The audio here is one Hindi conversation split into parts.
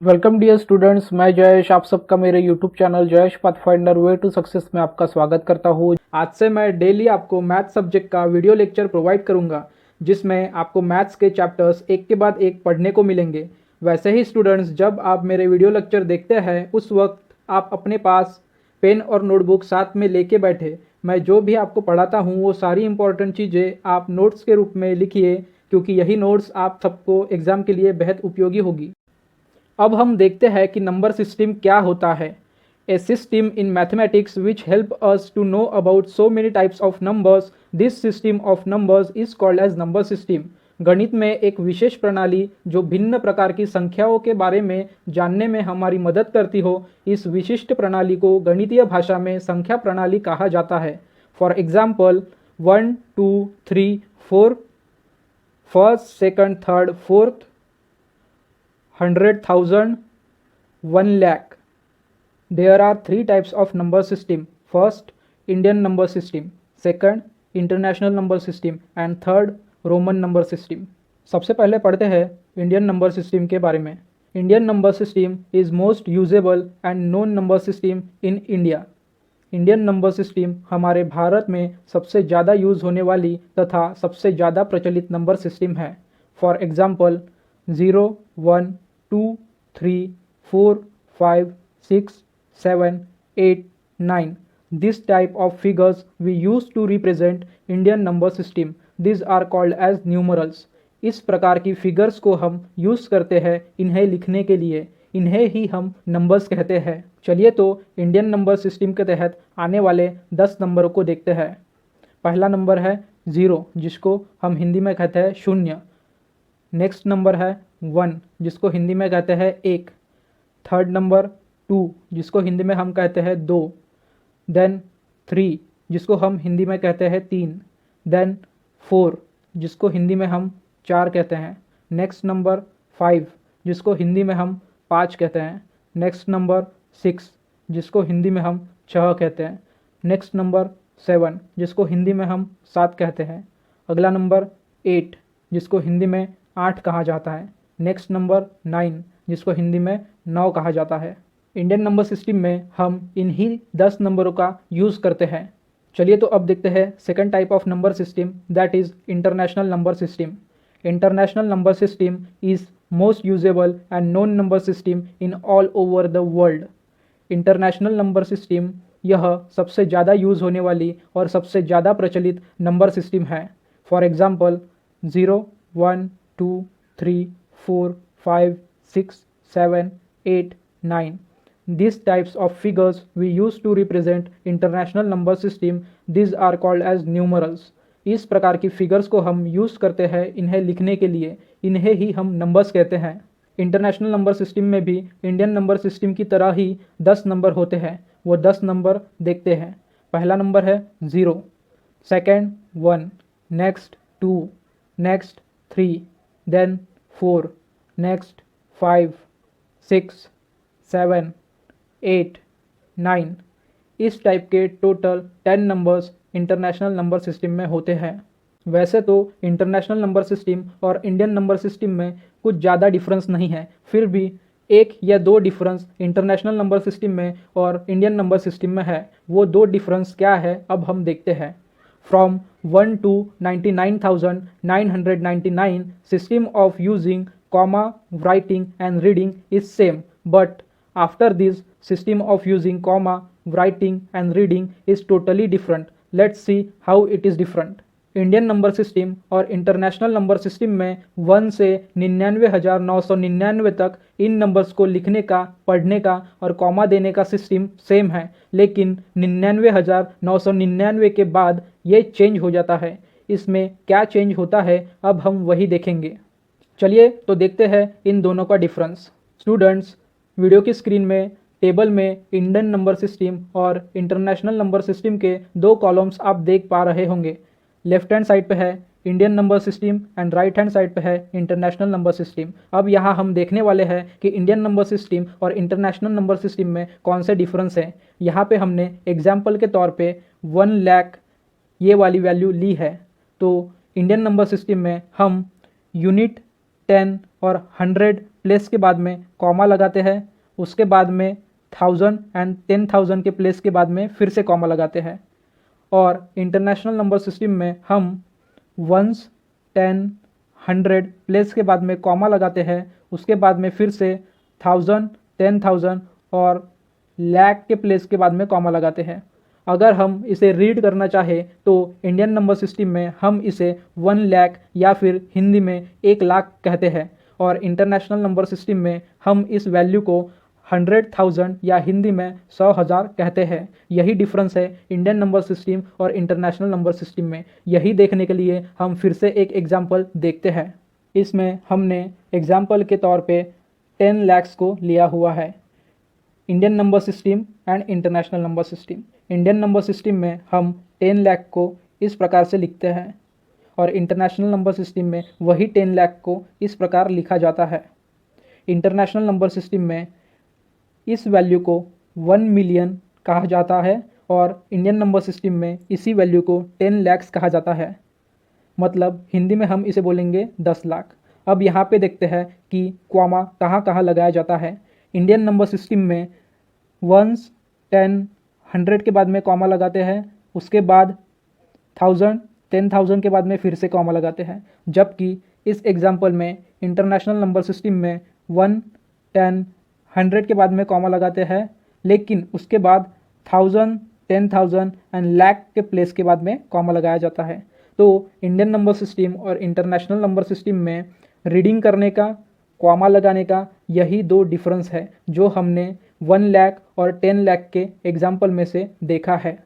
वेलकम डियर स्टूडेंट्स, मैं जयेश आप सबका मेरे YouTube channel Jayesh pathfinder way to success में आपका स्वागत करता हूँ। आज से मैं डेली आपको मैथ सब्जेक्ट का वीडियो लेक्चर प्रोवाइड करूँगा, जिसमें आपको मैथ्स के चैप्टर्स एक के बाद एक पढ़ने को मिलेंगे। वैसे ही स्टूडेंट्स, जब आप मेरे वीडियो लेक्चर देखते हैं उस वक्त आप अपने पास पेन और नोटबुक साथ में लेके बैठे। मैं जो भी आपको पढ़ाता हूँ वो सारी इंपॉर्टेंट चीज़ें आप नोट्स के रूप में लिखिए, क्योंकि यही नोट्स आप सबको एग्ज़ाम के लिए बेहद उपयोगी होगी। अब हम देखते हैं कि नंबर सिस्टम क्या होता है। A system in mathematics which help us to know about so many types of numbers, this system of numbers is called as number system. गणित में एक विशेष प्रणाली जो भिन्न प्रकार की संख्याओं के बारे में जानने में हमारी मदद करती हो, इस विशिष्ट प्रणाली को गणितीय भाषा में संख्या प्रणाली कहा जाता है। For example 1, 2, 3, 4, first, second, third, fourth, 100,000, 1 lakh. There are three types of number system. First, Indian number system. Second, international number system. And third, Roman number system. सबसे पहले पढ़ते हैं इंडियन नंबर सिस्टम के बारे में। Indian number system is most usable and known number system in India. Indian number system हमारे भारत में सबसे ज़्यादा यूज़ होने वाली तथा सबसे ज़्यादा प्रचलित नंबर सिस्टम है। For example 0, 1, 2, 3, 4, 5, 6, 7, 8, 9. This type of figures we use to represent Indian number system. These are called as numerals. इस प्रकार की फिगर्स को हम यूज़ करते हैं इन्हें लिखने के लिए, इन्हें ही हम नंबर्स कहते हैं। चलिए तो इंडियन नंबर सिस्टम के तहत आने वाले 10 नंबरों को देखते हैं। पहला नंबर है 0, जिसको हम हिंदी में कहते हैं शून्य। नेक्स्ट नंबर है 1, जिसको हिंदी में कहते हैं 1। थर्ड नंबर 2, जिसको हिंदी में हम कहते हैं 2। देन 3, जिसको हम हिंदी में कहते हैं 3। देन 4, जिसको हिंदी में हम 4 कहते हैं। नेक्स्ट नंबर 5, जिसको हिंदी में हम 5 कहते हैं। नेक्स्ट नंबर 6, जिसको हिंदी में हम 6 कहते हैं। नेक्स्ट नंबर 7, जिसको हिंदी में हम 7 कहते हैं। अगला नंबर 8, जिसको हिंदी में 8 कहा जाता है। नेक्स्ट नंबर 9, जिसको हिंदी में 9 कहा जाता है। इंडियन नंबर सिस्टम में हम इन्हीं 10 नंबरों का यूज़ करते हैं। चलिए तो अब देखते हैं second type of number system, that is international number system. International number system is most usable and known number system in all over the world. International number system यह सबसे ज़्यादा यूज़ होने वाली और सबसे ज़्यादा प्रचलित नंबर सिस्टम है। For example 0, 1, 2, 3, 4, 5, 6, 7, 8, 9. These types of figures we use to represent international number system. These are called as numerals. इस प्रकार की फिगर्स को हम यूज़ करते हैं इन्हें लिखने के लिए, इन्हें ही हम नंबर्स कहते हैं। इंटरनेशनल नंबर सिस्टम में भी इंडियन नंबर सिस्टम की तरह ही 10 नंबर होते हैं। वो 10 नंबर देखते हैं। पहला नंबर है 0, second 1, next 2, next 3, then 4, next 5, 6, 7, 8, 9। इस टाइप के total 10 numbers international number system में होते हैं। वैसे तो इंटरनेशनल नंबर सिस्टम और इंडियन नंबर सिस्टम में कुछ ज़्यादा डिफरेंस नहीं है, फिर भी 1 या 2 डिफरेंस इंटरनेशनल नंबर सिस्टम में और इंडियन नंबर सिस्टम में है। वो 2 डिफरेंस क्या है अब हम देखते हैं। From 1 to 99,999, system of using comma, writing and reading is same, but after this system of using comma, writing and reading is totally different. Let's see how it is different. Indian number system और इंटरनेशनल नंबर सिस्टम में 1 से 99,999 तक इन नंबर्स को लिखने का, पढ़ने का और कॉमा देने का सिस्टम सेम है, लेकिन 99,999 के बाद ये चेंज हो जाता है। इसमें क्या चेंज होता है अब हम वही देखेंगे। चलिए तो देखते हैं इन दोनों का डिफरेंस। स्टूडेंट्स, वीडियो की स्क्रीन में टेबल में इंडियन नंबर सिस्टम और इंटरनेशनल नंबर सिस्टम के 2 कॉलम्स आप देख पा रहे होंगे। लेफ्ट हैंड साइड पे है Indian number system and right hand side पे है इंटरनेशनल नंबर सिस्टम। अब यहाँ हम देखने वाले हैं कि इंडियन नंबर सिस्टम और इंटरनेशनल नंबर सिस्टम में कौन से डिफरेंस हैं। यहाँ पे हमने एग्जाम्पल के तौर पे 1 लाख ये वाली वैल्यू ली है। तो इंडियन नंबर सिस्टम में हम यूनिट, 10 और 100 प्लेस के बाद में कॉमा लगाते हैं, उसके बाद में 1000 एंड 10,000 के प्लेस के बाद में फिर से कॉमा लगाते हैं। और इंटरनेशनल नंबर सिस्टम में हम 1s, 10, 100 प्लेस के बाद में कॉमा लगाते हैं, उसके बाद में फिर से 1000, 10,000 और लाख के प्लेस के बाद में कॉमा लगाते हैं। अगर हम इसे रीड करना चाहे तो इंडियन नंबर सिस्टम में हम इसे 1 लाख या फिर हिंदी में 1 लाख कहते हैं, और इंटरनेशनल नंबर सिस्टम में हम इस वैल्यू को 100,000 या हिंदी में 100,000 कहते हैं। यही डिफरेंस है इंडियन नंबर सिस्टम और इंटरनेशनल नंबर सिस्टम में। यही देखने के लिए हम फिर से एक एग्जाम्पल देखते हैं। इसमें हमने एग्जाम्पल के तौर पे 10 लाख्स को लिया हुआ है, Indian number system and international number system. Indian number system में हम 10 लाख को इस प्रकार से लिखते हैं और इंटरनेशनल नंबर सिस्टम में वही 10 लाख को इस प्रकार लिखा जाता है। इंटरनेशनल नंबर सिस्टम में इस वैल्यू को 1 मिलियन कहा जाता है और इंडियन नंबर सिस्टम में इसी वैल्यू को 10 लाख्स कहा जाता है। मतलब हिंदी में हम इसे बोलेंगे 10 लाख। अब यहाँ पे देखते हैं कि क्वामा कहाँ कहाँ लगाया जाता है। इंडियन नंबर सिस्टम में 1s, 10, 100 के बाद में कॉमा लगाते हैं, उसके बाद 1000, 10,000 के बाद में फिर से कॉमा लगाते हैं। जबकि इस एग्जाम्पल में इंटरनेशनल नंबर सिस्टम में 1, 10, 100 के बाद में कॉमा लगाते हैं, लेकिन उसके बाद 1000, 10,000 एंड लाख के प्लेस के बाद में कॉमा लगाया जाता है। तो इंडियन नंबर सिस्टम और इंटरनेशनल नंबर सिस्टम में रीडिंग करने का, कॉमा लगाने का यही दो डिफरेंस है जो हमने 1 लाख और 10 लाख के एग्जाम्पल में से देखा है।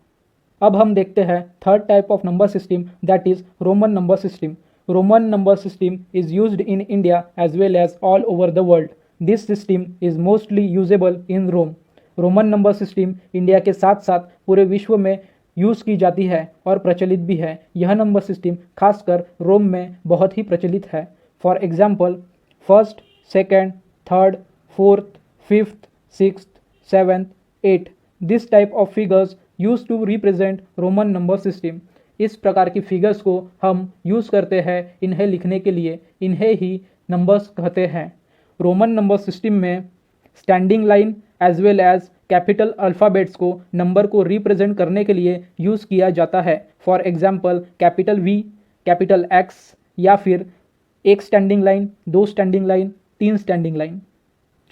अब हम देखते हैं third type of number system, that is Roman number system. Roman number system is used in India as well as all over the world. This system is mostly usable in Rome. Roman number system India के साथ साथ पूरे विश्व में यूज़ की जाती है और प्रचलित भी है। यह नंबर सिस्टम खासकर रोम में बहुत ही प्रचलित है। For example, 1st, 2nd, 3rd, 4th, 5th, 6th, 7th, 8th, this type of figures use to represent Roman number system. इस प्रकार की फिगर्स को हम यूज़ करते हैं इन्हें लिखने के लिए, इन्हें ही नंबर्स कहते हैं। रोमन नंबर सिस्टम में standing line as well as capital alphabets को नंबर को रिप्रेजेंट करने के लिए यूज़ किया जाता है। For example, capital V, capital X, या फिर एक standing line, 2 standing line, 3 standing line.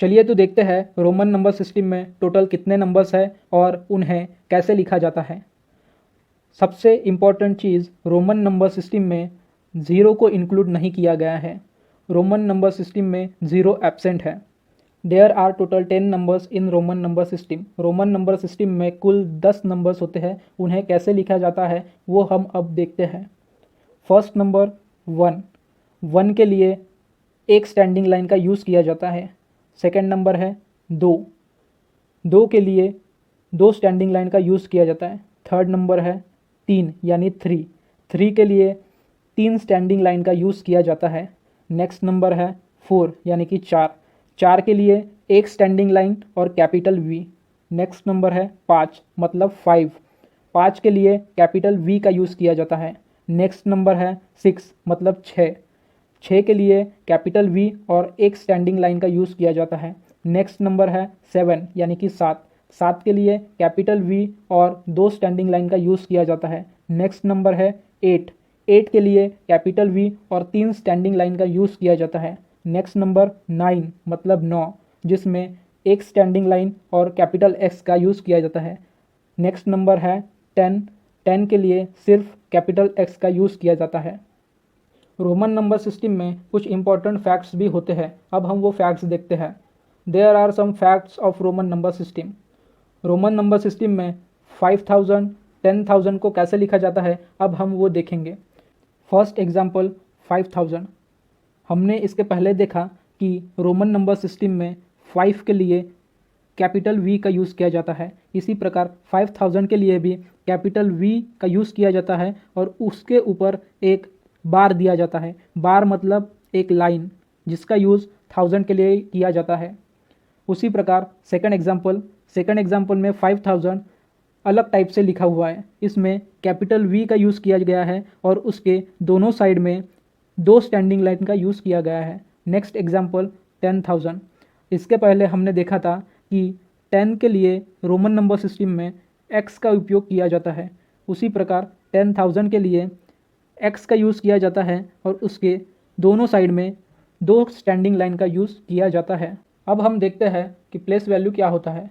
चलिए तो देखते हैं रोमन नंबर सिस्टम में टोटल कितने नंबर्स हैं और उन्हें कैसे लिखा जाता है। सबसे इम्पॉर्टेंट चीज़, रोमन नंबर सिस्टम में ज़ीरो को इंक्लूड नहीं किया गया है। रोमन नंबर सिस्टम में ज़ीरो एब्सेंट है। There are total 10 numbers in Roman number system. Roman number system में कुल 10 नंबर्स होते हैं। उन्हें कैसे लिखा जाता है वो हम अब देखते हैं। फर्स्ट नंबर 1, 1 के लिए एक स्टैंडिंग लाइन का यूज़ किया जाता है। सेकंड नंबर है 2, 2 के लिए 2 स्टैंडिंग लाइन का यूज़ किया जाता है। थर्ड नंबर है 3 यानी 3, 3 के लिए 3 स्टैंडिंग लाइन का यूज़ किया जाता है। नेक्स्ट नंबर है 4 यानी कि 4, 4 के लिए एक स्टैंडिंग लाइन और कैपिटल V। नेक्स्ट नंबर है 5 मतलब 5, 5 के लिए कैपिटल V का यूज़ किया जाता है। नेक्स्ट नंबर है 6 मतलब 6, 6 के लिए कैपिटल V और एक स्टैंडिंग लाइन का यूज़ किया जाता है। नेक्स्ट नंबर है 7 यानी कि 7, 7 के लिए कैपिटल V और 2 स्टैंडिंग लाइन का यूज़ किया जाता है। नेक्स्ट नंबर है 8, 8 के लिए कैपिटल V और 3 स्टैंडिंग लाइन का यूज़ किया जाता है। नेक्स्ट नंबर 9 मतलब 9, जिसमें एक स्टैंडिंग लाइन और कैपिटल X का यूज़ किया जाता है। नेक्स्ट नंबर है 10, 10 के लिए सिर्फ कैपिटल X का यूज़ किया जाता है। रोमन नंबर सिस्टम में कुछ इंपॉर्टेंट फैक्ट्स भी होते हैं। अब हम वो फैक्ट्स देखते हैं। There are some facts of Roman number system. Roman number system में 5000, 10,000 को कैसे लिखा जाता है अब हम वो देखेंगे। First example 5000। हमने इसके पहले देखा कि रोमन नंबर सिस्टम में 5 के लिए कैपिटल V का यूज़ किया जाता है। इसी प्रकार 5000 के लिए भी कैपिटल V का यूज़ किया जाता है और उसके ऊपर एक बार दिया जाता है। बार मतलब एक लाइन, जिसका यूज़ 1000 के लिए किया जाता है। उसी प्रकार सेकंड एग्जाम्पल में 5000 अलग टाइप से लिखा हुआ है। इसमें कैपिटल V का यूज़ किया गया है और उसके दोनों साइड में 2 स्टैंडिंग लाइन का यूज़ किया गया है। Next example 10,000। इसके पहले हमने देखा था कि 10 के लिए रोमन नंबर सिस्टम में x का उपयोग किया जाता है, उसी प्रकार 10,000 के लिए x का यूज़ किया जाता है और उसके दोनों साइड में 2 स्टैंडिंग लाइन का यूज़ किया जाता है। अब हम देखते हैं कि प्लेस वैल्यू क्या होता है।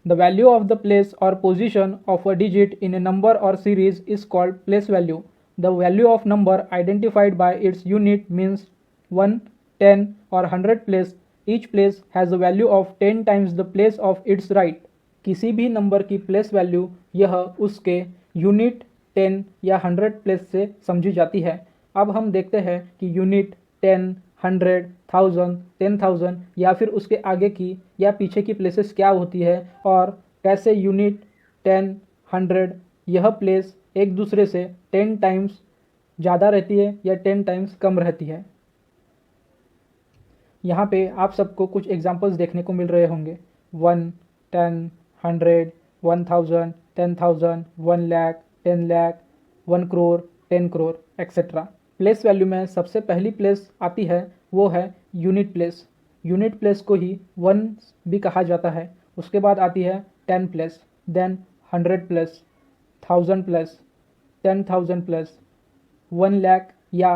The value of the place और position of a digit in a number और series is called place value. The value of number identified by its unit means 1, 10 और 100 place. Each place has the value of 10 times the place of its right. किसी भी नंबर की प्लेस वैल्यू यह उसके यूनिट 10 या 100 प्लेस से समझी जाती है। अब हम देखते हैं कि यूनिट 10, 100, 1000, 10,000 या फिर उसके आगे की या पीछे की प्लेसेस क्या होती है और कैसे यूनिट 10, 100 यह प्लेस एक दूसरे से 10 टाइम्स ज़्यादा रहती है या 10 टाइम्स कम रहती है। यहाँ पे आप सबको कुछ एग्जांपल्स देखने को मिल रहे होंगे। 1, 10, 100, 1000, 10,000, 1 lakh, 10 lakh, 1 crore, 10 crore etcetera. Place value में सबसे पहली प्लेस आती है वो है यूनिट प्लेस। यूनिट प्लेस को ही 1 भी कहा जाता है। उसके बाद आती है 10 place, then 100 place, 1000 place, 10,000 place, 1 lakh या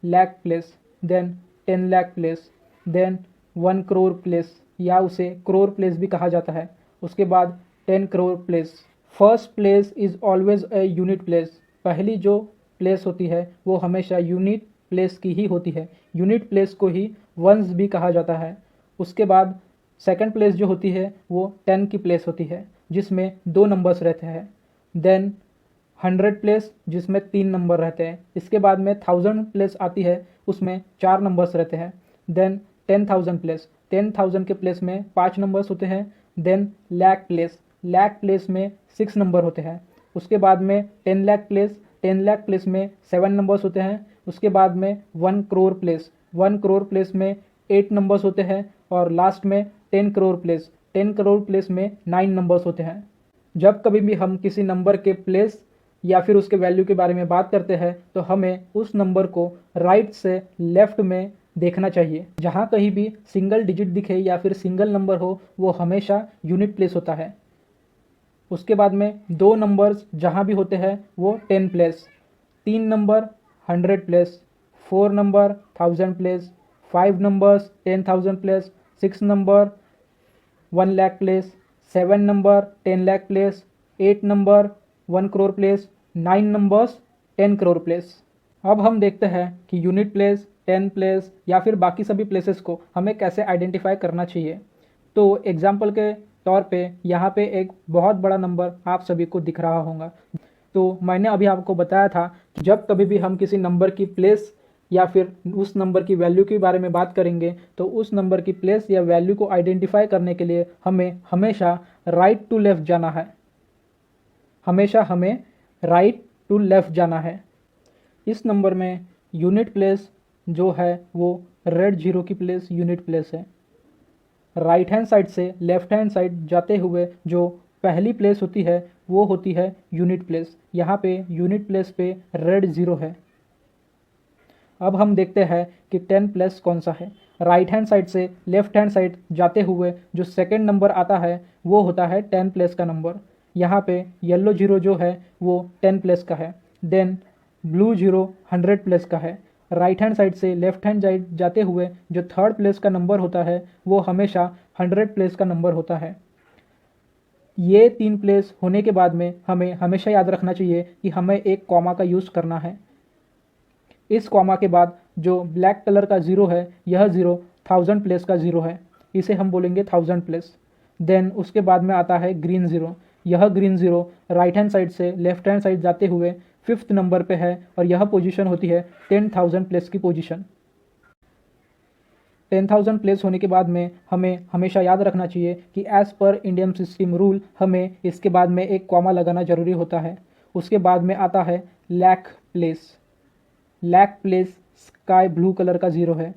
lakh place, then 10 lakh place, then 1 crore place या उसे करोड़ प्लेस भी कहा जाता है। उसके बाद 10 crore place. First place is always a unit place. पहली जो प्लेस होती है वो हमेशा यूनिट प्लेस की ही होती है। यूनिट प्लेस को ही वंस भी कहा जाता है। उसके बाद सेकंड प्लेस जो होती है वो 10 की प्लेस होती है जिसमें 2 नंबर्स रहते हैं। देन 100 प्लेस जिसमें 3 नंबर रहते हैं। इसके बाद में 1000 प्लेस आती है, उसमें 4 नंबर्स रहते हैं। देन 10,000 प्लेस, 10,000 के प्लेस में 5 नंबर्स होते हैं। Then lakh place, lakh place में 6 नंबर होते हैं। उसके बाद में 10 लाख प्लेस, 10 लाख प्लेस में 7 नंबर्स होते हैं। उसके बाद में 1 करोड़ प्लेस, 1 करोड़ प्लेस में 8 नंबर्स होते हैं। और लास्ट में 10 करोड़ प्लेस, 10 करोड़ प्लेस में 9 नंबर्स होते हैं। जब कभी भी हम किसी नंबर के प्लेस या फिर उसके वैल्यू के बारे में बात करते हैं तो हमें उस नंबर को राइट से लेफ्ट में देखना चाहिए। जहाँ कहीं भी सिंगल डिजिट दिखे या फिर सिंगल नंबर हो वो हमेशा यूनिट प्लेस होता है। उसके बाद में 2 नंबर्स जहाँ भी होते हैं वो 10 place, 3 number 100 place, 4 number 1000 place, 5 numbers 10,000 place, 6 number 1 lakh place, 7 number 10 lakh place, 8 number 1 crore place, 9 numbers 10 crore place. अब हम देखते हैं कि यूनिट प्लेस, 10 प्लेस या फिर बाकी सभी प्लेसेस को हमें कैसे आइडेंटिफाई करना चाहिए। तो एग्जाम्पल के तौर पे यहाँ पे एक बहुत बड़ा नंबर आप सभी को दिख रहा होगा। तो मैंने अभी आपको बताया था कि जब कभी भी हम किसी नंबर की प्लेस या फिर उस नंबर की वैल्यू के बारे में बात करेंगे तो उस नंबर की प्लेस या वैल्यू को आइडेंटिफाई करने के लिए हमें हमेशा राइट टू लेफ़्ट जाना है। हमेशा हमें राइट टू लेफ़्ट जाना है। इस नंबर में यूनिट प्लेस जो है वो रेड जीरो की प्लेस यूनिट प्लेस है। राइट हैंड साइड से लेफ्ट हैंड साइड जाते हुए जो पहली प्लेस होती है वो होती है यूनिट प्लेस। यहाँ पे यूनिट प्लेस पे रेड जीरो है। अब हम देखते हैं कि 10 प्लेस कौन सा है। राइट हैंड साइड से लेफ्ट हैंड साइड जाते हुए जो सेकंड नंबर आता है वो होता है 10 प्लेस का नंबर। यहाँ पे येलो जीरो जो है वो 10 प्लेस का है। देन ब्लू जीरो 100 प्लेस का है। राइट हैंड साइड से लेफ्ट हैंड साइड जाते हुए जो थर्ड प्लेस का नंबर होता है वो हमेशा 100 प्लेस का नंबर होता है। ये 3 प्लेस होने के बाद में हमें हमेशा याद रखना चाहिए कि हमें एक कॉमा का यूज़ करना है। इस कॉमा के बाद जो ब्लैक कलर का ज़ीरो है यह ज़ीरो 1000 प्लेस का ज़ीरो है, इसे हम बोलेंगे 1000 प्लेस। देन उसके बाद में आता है ग्रीन ज़ीरो। यह green zero right hand side से लेफ्ट हैंड साइड जाते हुए 5th नंबर पे है और यह पोजीशन होती है 10,000 प्लेस की पोजीशन। 10,000 प्लेस होने के बाद में हमें हमेशा याद रखना चाहिए कि as per Indian system rule हमें इसके बाद में एक कॉमा लगाना ज़रूरी होता है। उसके बाद में आता है lakh place. Lakh place sky blue colour का ज़ीरो है।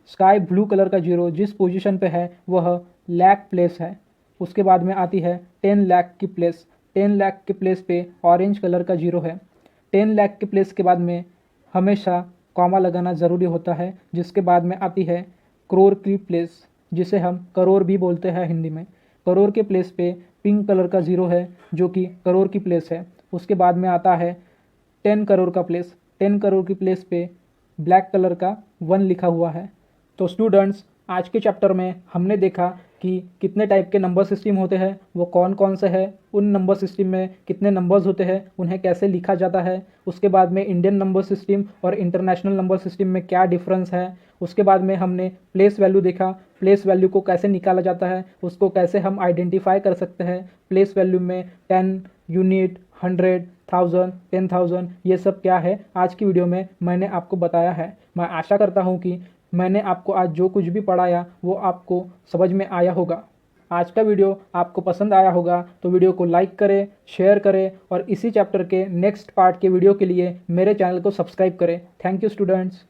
स्काई ब्लू कलर का ज़ीरो जिस पोजीशन पे है वह लाख प्लेस है। उसके बाद में आती है 10 लाख की प्लेस। 10 लाख के प्लेस पे ऑरेंज कलर का ज़ीरो है। 10 लाख के प्लेस के बाद में हमेशा कॉमा लगाना ज़रूरी होता है, जिसके बाद में आती है करोड़ की प्लेस, जिसे हम करोड़ भी बोलते हैं हिंदी में, करोड़ के प्लेस पे पिंक कलर का ज़ीरो है जो कि करोड़ की प्लेस है। उसके बाद में आता है 10 करोड़ का प्लेस, 10 करोड़ की प्लेस पे ब्लैक कलर का 1 लिखा हुआ है। तो स्टूडेंट्स, आज के चैप्टर में हमने देखा कि कितने टाइप के नंबर सिस्टम होते हैं, वो कौन कौन से हैं, उन नंबर सिस्टम में कितने नंबर्स होते हैं, उन्हें कैसे लिखा जाता है। उसके बाद में इंडियन नंबर सिस्टम और इंटरनेशनल नंबर सिस्टम में क्या डिफरेंस है। उसके बाद में हमने प्लेस वैल्यू देखा, प्लेस वैल्यू को कैसे निकाला जाता है, उसको कैसे हम आइडेंटिफाई कर सकते हैं। प्लेस वैल्यू में 10, यूनिट, 100, 1000, 10,000 ये सब क्या है, आज की वीडियो में मैंने आपको बताया है। मैं आशा करता हूँ कि मैंने आपको आज जो कुछ भी पढ़ाया वो आपको समझ में आया होगा। आज का वीडियो आपको पसंद आया होगा तो वीडियो को लाइक करें, शेयर करें और इसी चैप्टर के नेक्स्ट पार्ट के वीडियो के लिए मेरे चैनल को सब्सक्राइब करें। Thank you students.